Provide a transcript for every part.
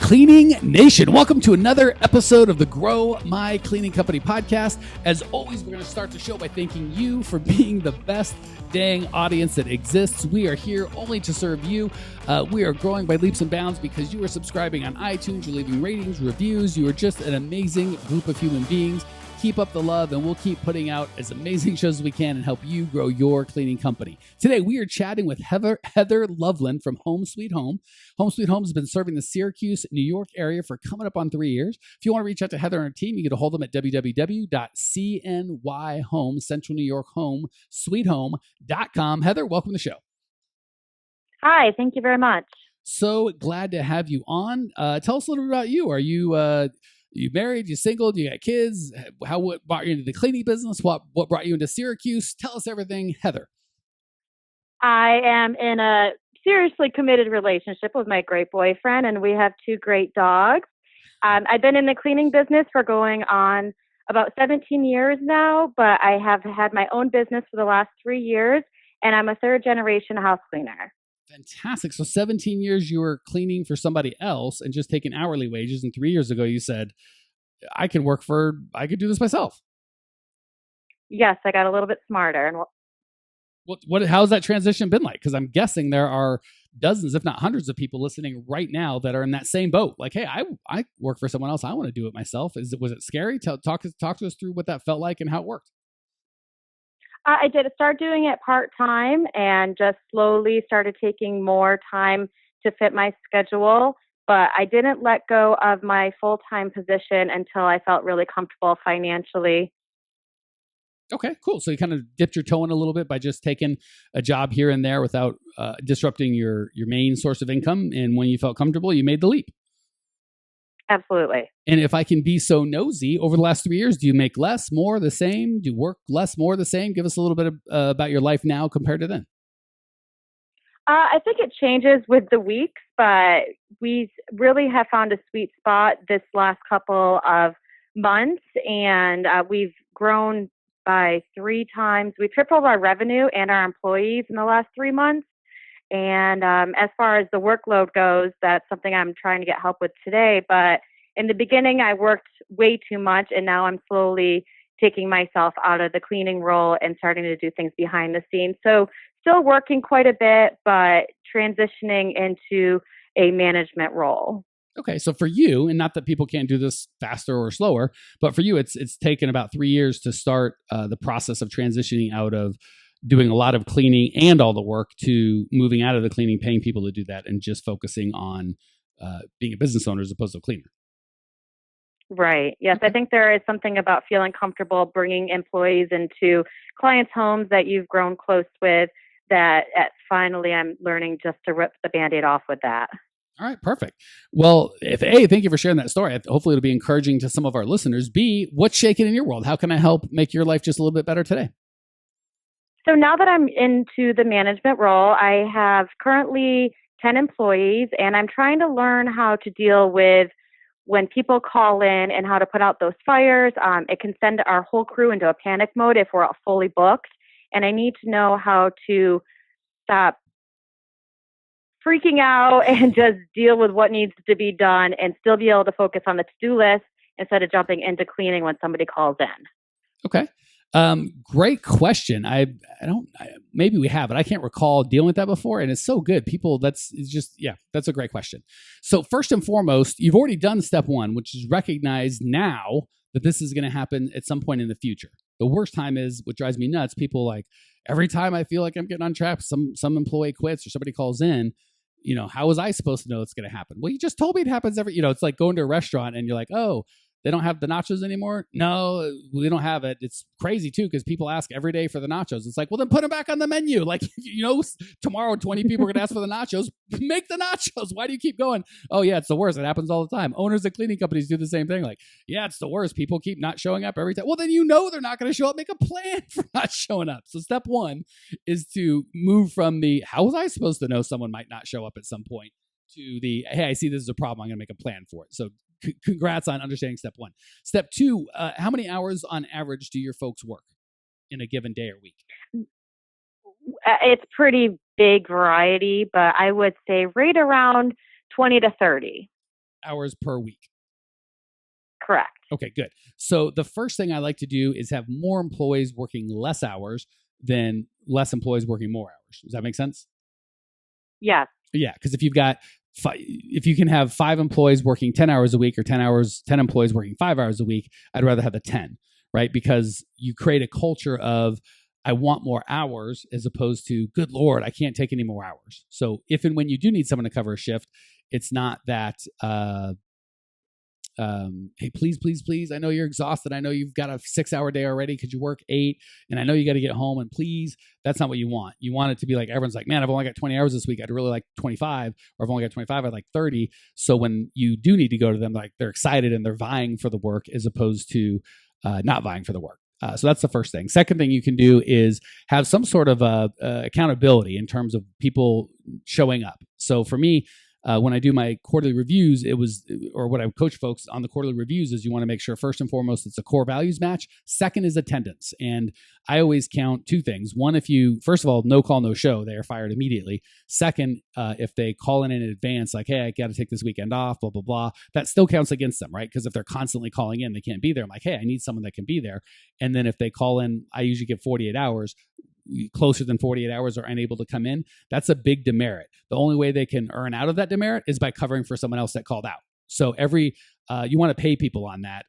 Cleaning Nation, welcome to another episode of the Grow My Cleaning Company podcast. As always, we're going to start the show by thanking you for being the best dang audience that exists. We are here only to serve you. We are growing by leaps and bounds because you are subscribing on iTunes, you're leaving ratings, reviews. You are just an amazing group of human beings. Keep up the love, and we'll keep putting out as amazing shows as we can and help you grow your cleaning company. Today, we are chatting with Heather Loveland from Home Sweet Home. Home Sweet Home has been serving the Syracuse, New York area for coming up on 3 years. If you want to reach out to Heather and her team, you can get a hold of them at www.cnyhome, Central New York Home, sweethome.com. Heather, welcome to the show. Hi, thank you very much. So glad to have you on. Tell us a little bit about you. Are you married? You single? Do you got kids? What brought you into the cleaning business? What brought you into Syracuse? Tell us everything, Heather. I am in a seriously committed relationship with my great boyfriend, and we have 2 great dogs. I've been in the cleaning business for going on about 17 years now, but I have had my own business for the last 3 years, and I'm a 3rd-generation house cleaner. Fantastic. So 17 years you were cleaning for somebody else and just taking hourly wages. And 3 years ago you said, I could do this myself. Yes, I got a little bit smarter. And how's that transition been like? Because I'm guessing there are dozens, if not hundreds of people listening right now that are in that same boat. Like, hey, I work for someone else. I want to do it myself. Was it scary? Talk to us through what that felt like and how it worked. I did start doing it part-time and just slowly started taking more time to fit my schedule. But I didn't let go of my full-time position until I felt really comfortable financially. Okay, cool. So you kind of dipped your toe in a little bit by just taking a job here and there without disrupting your main source of income. And when you felt comfortable, you made the leap. Absolutely. And if I can be so nosy, over the last 3 years, do you make less, more, the same? Do you work less, more, the same? Give us a little bit about your life now compared to then. I think it changes with the weeks, but we really have found a sweet spot this last couple of months, and we've grown by 3 times. We tripled our revenue and our employees in the last 3 months. And as far as the workload goes, that's something I'm trying to get help with today. But in the beginning, I worked way too much, and now I'm slowly taking myself out of the cleaning role and starting to do things behind the scenes. So still working quite a bit, but transitioning into a management role. Okay, so for you, and not that people can't do this faster or slower, but for you, it's taken about 3 years to start the process of transitioning out of doing a lot of cleaning and all the work to moving out of the cleaning, paying people to do that, and just focusing on being a business owner as opposed to a cleaner. Right. Yes, Okay. I think there is something about feeling comfortable bringing employees into clients' homes that you've grown close with that finally I'm learning just to rip the Band-Aid off with that. All right, perfect. Well, thank you for sharing that story. Hopefully it'll be encouraging to some of our listeners. B, what's shaking in your world? How can I help make your life just a little bit better today? So now that I'm into the management role, I have currently 10 employees, and I'm trying to learn how to deal with when people call in and how to put out those fires. It can send our whole crew into a panic mode if we're fully booked, and I need to know how to stop freaking out and just deal with what needs to be done and still be able to focus on the to-do list instead of jumping into cleaning when somebody calls in. Okay. Great question. Maybe we have it. I can't recall dealing with that before. And it's so good. That's a great question. So first and foremost, you've already done step 1, which is recognize now that this is going to happen at some point in the future. The worst time is what drives me nuts. People like every time I feel like I'm getting on track, some employee quits or somebody calls in, how was I supposed to know it's going to happen? Well, you just told me it happens it's like going to a restaurant and you're like, oh, they don't have the nachos anymore? No, we don't have it. It's crazy too, because people ask every day for the nachos. It's like, well, then put them back on the menu. Like, tomorrow 20 people are going to ask for the nachos. Make the nachos. Why do you keep going? Oh yeah, it's the worst. It happens all the time. Owners of cleaning companies do the same thing. Like, yeah, it's the worst. People keep not showing up every time. Well, then they're not going to show up. Make a plan for not showing up. So step 1 is to move from the, how was I supposed to know someone might not show up at some point, to the, hey, I see this is a problem. I'm going to make a plan for it. So congrats on understanding step 1. Step 2, how many hours on average do your folks work in a given day or week? It's pretty big variety, but I would say right around 20 to 30. hours per week. Correct. Okay, good. So the first thing I like to do is have more employees working less hours than less employees working more hours. Does that make sense? Yes. Yeah, because if if you can have 5 employees working 10 hours a week or 10 employees working 5 hours a week, I'd rather have the 10, right? Because you create a culture of, I want more hours, as opposed to, good Lord, I can't take any more hours. So if and when you do need someone to cover a shift, it's not that, hey, please, I know you're exhausted. I know you've got a 6-hour day already because you work 8, and I know you got to get home, and please, that's not what you want. You want it to be like, everyone's like, man, I've only got 20 hours this week. I'd really like 25, or I've only got 25, I'd like 30. So when you do need to go to them, like, they're excited and they're vying for the work, as opposed to not vying for the work. So that's the first thing. Second thing you can do is have some sort of accountability in terms of people showing up. So for me, when I do my quarterly reviews, or what I would coach folks on the quarterly reviews is, you want to make sure, first and foremost, it's a core values match. Second is attendance. And I always count 2 things. One, first of all, no call, no show, they are fired immediately. Second, if they call in advance, like, hey, I got to take this weekend off, blah, blah, blah, that still counts against them, right? Because if they're constantly calling in, they can't be there. I'm like, hey, I need someone that can be there. And then if they call in, I usually give 48 hours. Closer than 48 hours are unable to come in, that's a big demerit. The only way they can earn out of that demerit is by covering for someone else that called out. So you want to pay people on that,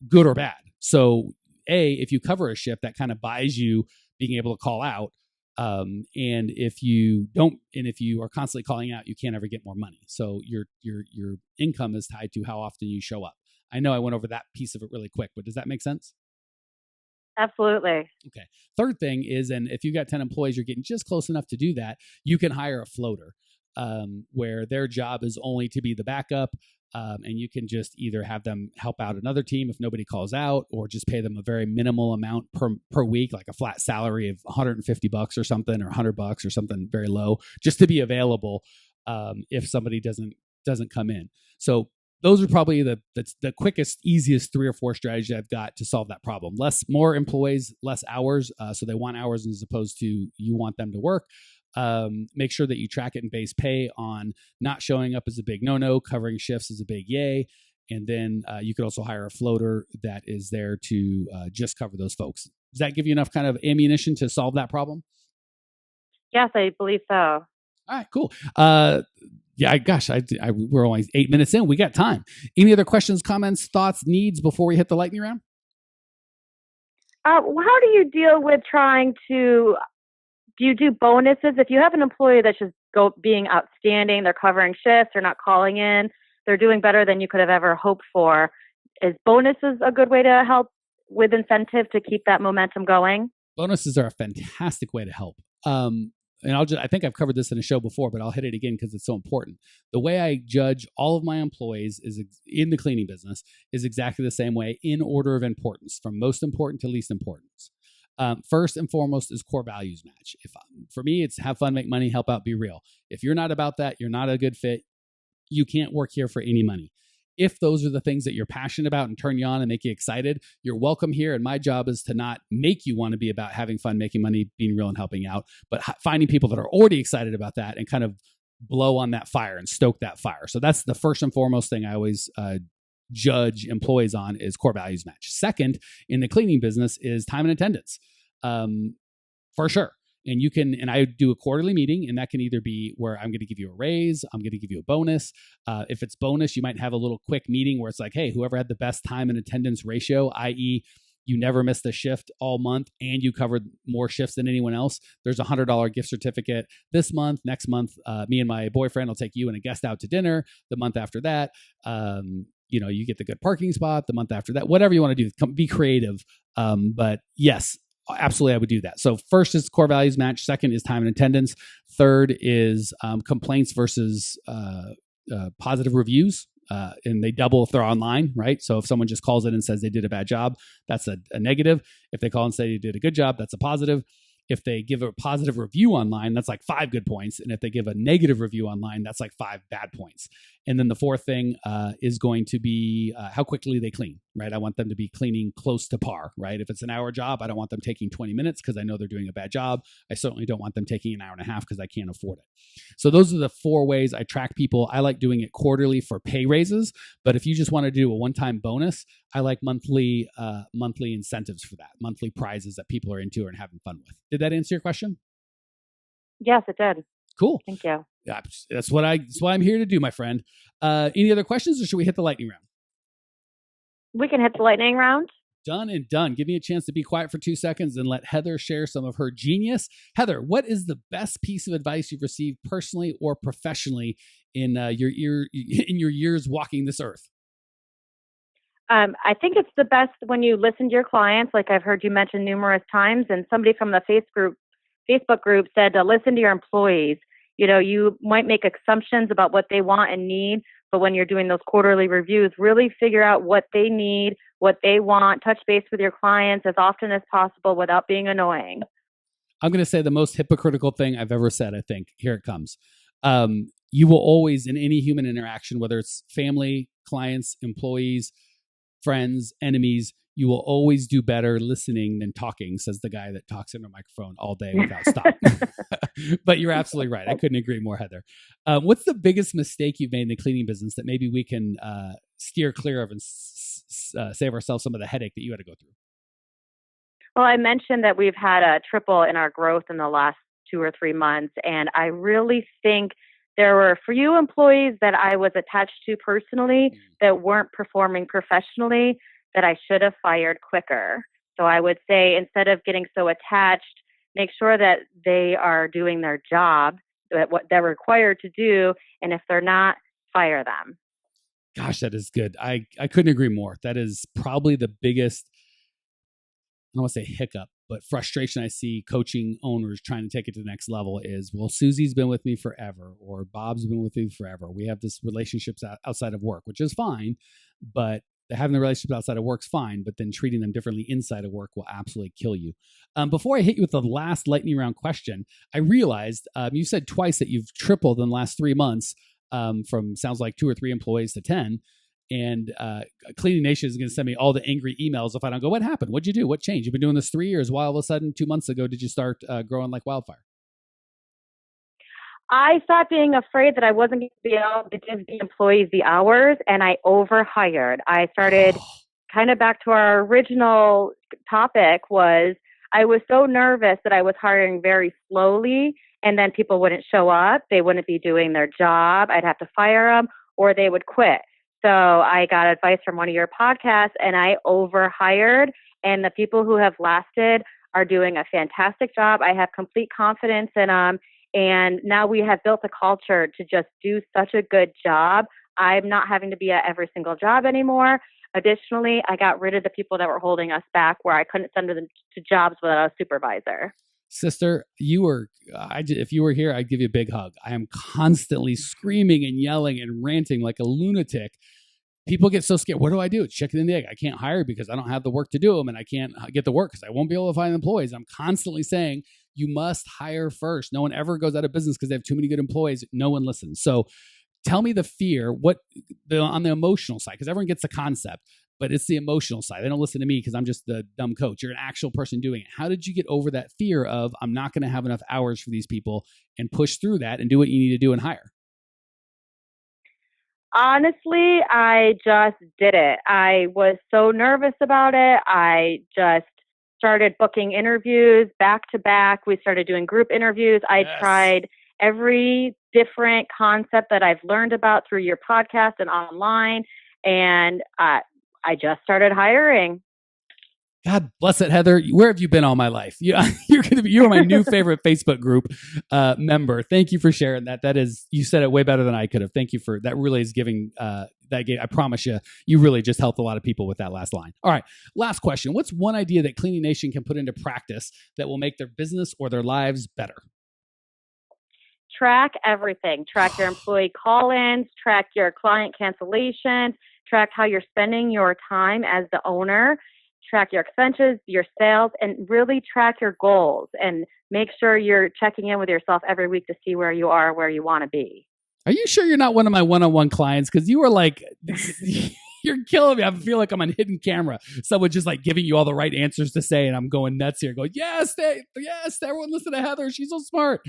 good or bad. So if you cover a shift, that kind of buys you being able to call out. And if you don't, and if you are constantly calling out, you can't ever get more money. So your income is tied to how often you show up. I know I went over that piece of it really quick, but does that make sense? Absolutely. Okay. Third thing is, and if you've got 10 employees, you're getting just close enough to do that, you can hire a floater, where their job is only to be the backup. And you can just either have them help out another team if nobody calls out, or just pay them a very minimal amount per week, like a flat salary of $150 or something, or $100 or something very low, just to be available if somebody doesn't come in. So those are probably the quickest, easiest 3 or 4 strategies I've got to solve that problem. More employees, less hours. So they want hours as opposed to you want them to work. Make sure that you track it in base pay. On not showing up is a big no-no. Covering shifts is a big yay. And then you could also hire a floater that is there to just cover those folks. Does that give you enough kind of ammunition to solve that problem? Yes, I believe so. All right, cool. Yeah, we're only 8 minutes in. We got time. Any other questions, comments, thoughts, needs before we hit the lightning round? How do you deal with do you do bonuses? If you have an employee that's just being outstanding, they're covering shifts, they're not calling in, they're doing better than you could have ever hoped for, is bonuses a good way to help with incentive to keep that momentum going? Bonuses are a fantastic way to help. And I think I've covered this in a show before, but I'll hit it again because it's so important. The way I judge all of my employees in the cleaning business is exactly the same way, in order of importance, from most important to least importance. First and foremost is core values match. For me, it's have fun, make money, help out, be real. If you're not about that, you're not a good fit. You can't work here for any money. If those are the things that you're passionate about and turn you on and make you excited, you're welcome here. And my job is to not make you want to be about having fun, making money, being real, and helping out, but finding people that are already excited about that and kind of blow on that fire and stoke that fire. So that's the first and foremost thing I always judge employees on, is core values match. Second, in the cleaning business, is time and attendance, for sure. And I do a quarterly meeting, and that can either be where I'm going to give you a raise, I'm going to give you a bonus. If it's bonus, you might have a little quick meeting where it's like, hey, whoever had the best time and attendance ratio, i.e., you never missed a shift all month and you covered more shifts than anyone else, there's a $100 gift certificate this month. Next month, me and my boyfriend will take you and a guest out to dinner. The month after that, you get the good parking spot. The month after that, whatever you want to do, be creative. But yes, absolutely, I would do that. So first is core values match. Second is time and attendance. Third is complaints versus positive reviews. And they double if they're online, right? So if someone just calls in and says they did a bad job, that's a negative. If they call and say they did a good job, that's a positive. If they give a positive review online, that's like 5 good points. And if they give a negative review online, that's like 5 bad points. And then the fourth thing is going to be how quickly they clean, right? I want them to be cleaning close to par, right? If it's an hour job, I don't want them taking 20 minutes because I know they're doing a bad job. I certainly don't want them taking an hour and a half because I can't afford it. So those are the 4 ways I track people. I like doing it quarterly for pay raises, but if you just want to do a one-time bonus, I like monthly incentives for that, monthly prizes that people are into and having fun with. Did that answer your question? Yes, it did. Cool. Thank you. Yeah, that's what I'm here to do, my friend. Any other questions, or should we hit the lightning round? We can hit the lightning round. Done and done. Give me a chance to be quiet for 2 seconds and let Heather share some of her genius. Heather, what is the best piece of advice you've received personally or professionally in your years walking this earth? I think it's the best when you listen to your clients, like I've heard you mention numerous times, and somebody from the Facebook group said to listen to your employees. You might make assumptions about what they want and need, but when you're doing those quarterly reviews, really figure out what they need, what they want, touch base with your clients as often as possible without being annoying. I'm going to say the most hypocritical thing I've ever said, I think. Here it comes. You will always, in any human interaction, whether it's family, clients, employees, friends, enemies, you will always do better listening than talking, says the guy that talks into a microphone all day without stop. But you're absolutely right. I couldn't agree more, Heather. What's the biggest mistake you've made in the cleaning business that maybe we can steer clear of and save ourselves some of the headache that you had to go through? Well, I mentioned that we've had a triple in our growth in the last 2 or 3 months, and I really think there were a few employees that I was attached to personally that weren't performing professionally that I should have fired quicker. So I would say instead of getting so attached, make sure that they are doing their job, what they're required to do, and if they're not, fire them. Gosh, that is good. I couldn't agree more. That is probably the biggest, I don't want to say hiccup, but frustration I see coaching owners trying to take it to the next level is, well, Susie's been with me forever, or Bob's been with me forever. We have this relationships outside of work, which is fine, but having the relationships outside of work's fine, but then treating them differently inside of work will absolutely kill you. Before I hit you with the last lightning round question, I realized you said twice that you've tripled in the last 3 months from sounds like 2 or 3 employees to 10. And Cleaning Nation is going to send me all the angry emails if I don't go, what happened? What'd you do? What changed? You've been doing this 3 years. Why all of a sudden 2 months ago did you start growing like wildfire? I stopped being afraid that I wasn't going to be able to give the employees the hours, and I overhired. I started kind of back to our original topic was I was so nervous that I was hiring very slowly, and then people wouldn't show up. They wouldn't be doing their job. I'd have to fire them, or they would quit. So I got advice from one of your podcasts, and I overhired, and the people who have lasted are doing a fantastic job. I have complete confidence in them. And now we have built a culture to just do such a good job. I'm not having to be at every single job anymore. Additionally, I got rid of the people that were holding us back where I couldn't send them to jobs without a supervisor. Sister, if you were here, I'd give you a big hug. I am constantly screaming and yelling and ranting like a lunatic. People get so scared. What do I do? It's chicken and the egg. I can't hire because I don't have the work to do them, and I can't get the work because I won't be able to find employees. I'm constantly saying, you must hire first. No one ever goes out of business because they have too many good employees. No one listens. So tell me the fear, on the emotional side, because everyone gets the concept, but it's the emotional side. They don't listen to me because I'm just the dumb coach. You're an actual person doing it. How did you get over that fear of, I'm not going to have enough hours for these people, and push through that and do what you need to do and hire? Honestly, I just did it. I was so nervous about it. I just started booking interviews back to back. We started doing group interviews. I tried every different concept that I've learned about through your podcast and online. And I just started hiring. God bless it, Heather. Where have you been all my life? You are my new favorite Facebook group member. Thank you for sharing that. You said it way better than I could have. Thank you for that. Really is giving I promise you really just helped a lot of people with that last line. All right, last question. What's one idea that Cleaning Nation can put into practice that will make their business or their lives better? Track everything. Track your employee call-ins, track your client cancellations, track how you're spending your time as the owner, track your expenses, your sales, and really track your goals and make sure you're checking in with yourself every week to see where you are, where you want to be. Are you sure you're not one of my one-on-one clients? Because you were like, You're killing me. I feel like I'm on hidden camera. Someone just like giving you all the right answers to say, and I'm going nuts here. Going, yes, everyone listen to Heather. She's so smart.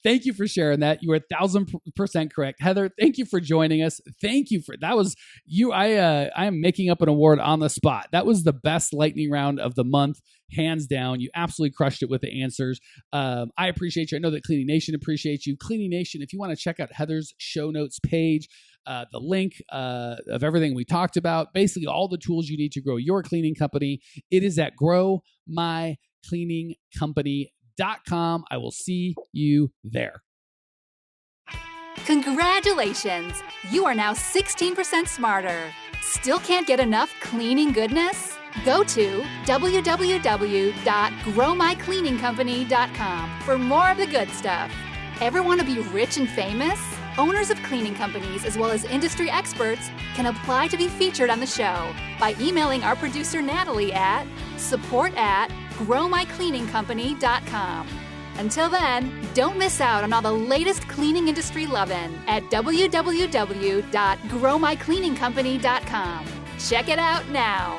Thank you for sharing that. You were 1,000% correct. Heather, thank you for joining us. Thank you for that. Was you. I am making up an award on the spot. That was the best lightning round of the month, hands down. You absolutely crushed it with the answers. I appreciate you. I know that Cleaning Nation appreciates you. Cleaning Nation, if you want to check out Heather's show notes page, the link of everything we talked about, basically all the tools you need to grow your cleaning company, it is at growmycleaningcompany.com. I will see you there. Congratulations! You are now 16% smarter. Still can't get enough cleaning goodness? Go to www.growmycleaningcompany.com for more of the good stuff. Ever want to be rich and famous? Owners of cleaning companies as well as industry experts can apply to be featured on the show by emailing our producer Natalie at support@growmycleaningcompany.com. Until then, don't miss out on all the latest cleaning industry lovin' at www.growmycleaningcompany.com. Check it out now.